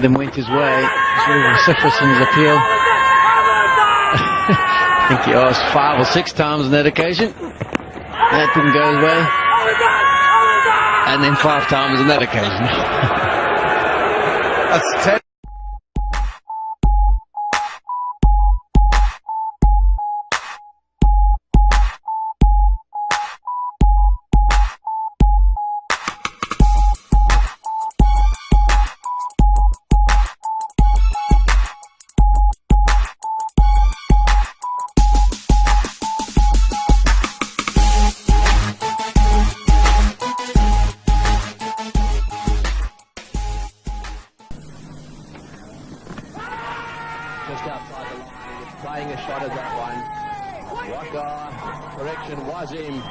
of them went his way. It's really vociferous in his appeal. I think he asked 5 or 6 times on that occasion. That didn't go his way. And then 5 times on that occasion. That's 10. Just outside the line, he was playing a shot at that one. Correction, Wazim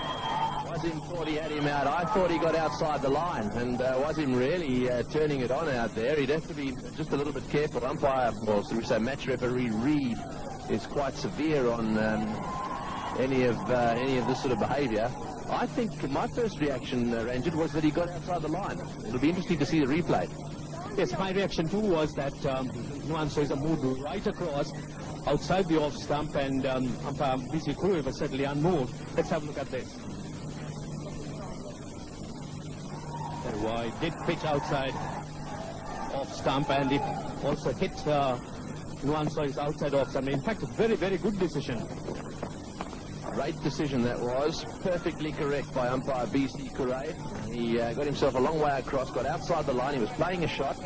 thought he had him out. I thought he got outside the line, and Wazim really turning it on out there. He'd have to be just a little bit careful. Umpire, well, so we say match referee Reed is quite severe on any of this sort of behaviour. I think my first reaction, Ranjit, was that he got outside the line. It'll be interesting to see the replay. Yes, my reaction too was that Nuance's moved right across outside the off stump, and umpire BC Kuru was certainly unmoved. Let's have a look at this. He did pitch outside off stump, and it also hit Nuance's outside off stump. In fact, a very, very good decision. Great decision that was. Perfectly correct by umpire BC Kure. He got himself a long way across, got outside the line. He was playing a shot.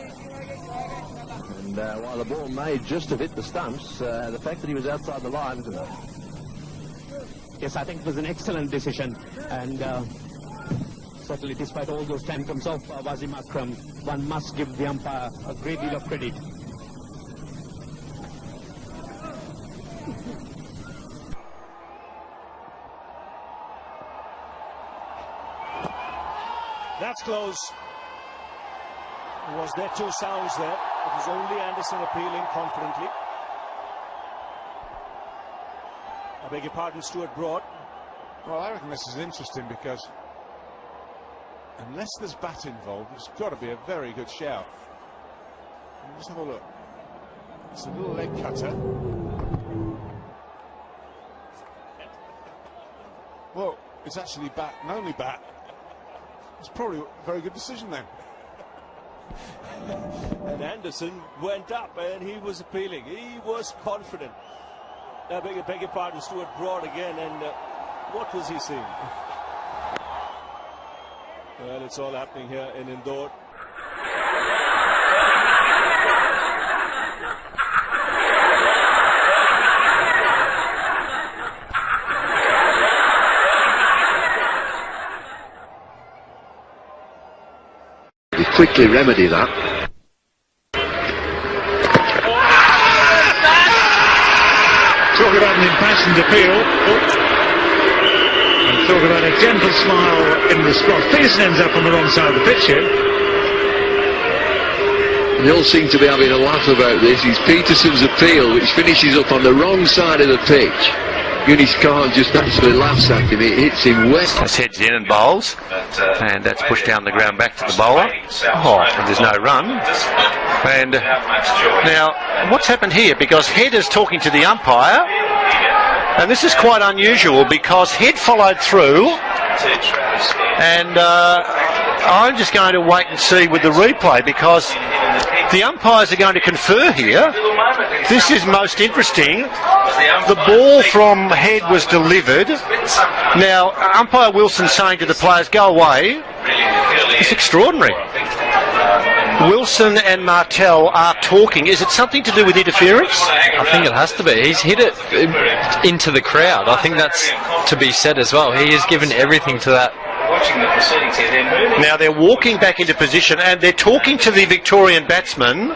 And while the ball may just have hit the stumps, the fact that he was outside the line was enough. Yes, I think it was an excellent decision. And certainly, despite all those tantrums of Wazim Akram, one must give the umpire a great deal of credit. That's close. Was there 2 sounds there? It was only Anderson appealing confidently. I beg your pardon, Stuart Broad. Well, I reckon this is interesting because unless there's bat involved, it's got to be a very good shout. Let's have a look. It's a little leg cutter. Well, it's actually bat and only bat. It's probably a very good decision then. And Anderson went up and he was appealing. He was confident. I beg your pardon, Stuart Broad again. And what was he seeing? Well, it's all happening here in Indore. Quickly remedy that. Talk about an impassioned appeal. And talk about a gentle smile in response. Peterson ends up on the wrong side of the pitch here. They all seem to be having a laugh about this. It's Peterson's appeal, which finishes up on the wrong side of the pitch. Eunice Khan just actually laughs at him. It hits him wet. That's heads in and bowls, and that's pushed down the ground back to the bowler. Oh, and there's no run. And now, what's happened here? Because Head is talking to the umpire, and this is quite unusual because Head followed through, and I'm just going to wait and see with the replay because the umpires are going to confer here. This is most interesting. The ball from Head was delivered. Now, umpire Wilson saying to the players, go away. It's extraordinary. Wilson and Martell are talking. Is it something to do with interference? I think it has to be. He's hit it into the crowd. I think that's to be said as well. He has given everything to that. Now they're walking back into position and they're talking to the Victorian batsman.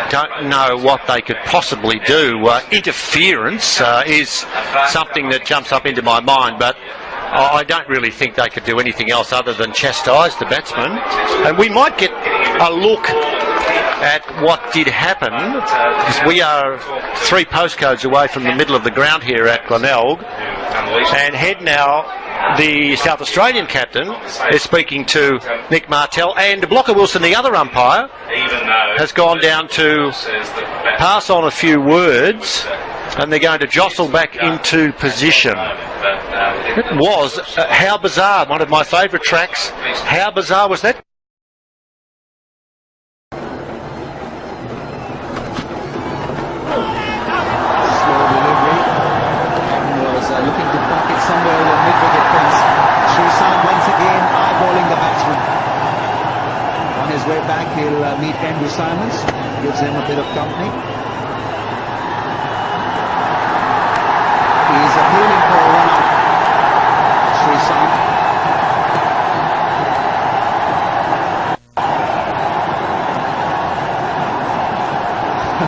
Don't know what they could possibly do. Interference is something that jumps up into my mind, but I don't really think they could do anything else other than chastise the batsman. And we might get a look at what did happen, because we are 3 postcodes away from the middle of the ground here at Glenelg, and Head now the South Australian captain, is speaking to Nick Martell, and Blocker Wilson, the other umpire, has gone down to pass on a few words, and they're going to jostle back into position. It was How Bizarre, one of my favourite tracks. How bizarre was that? Looking to pocket somewhere in the mid-wicket fence. Shahid once again eyeballing the batsman. On his way back, he'll meet Andrew Simons, gives him a bit of company.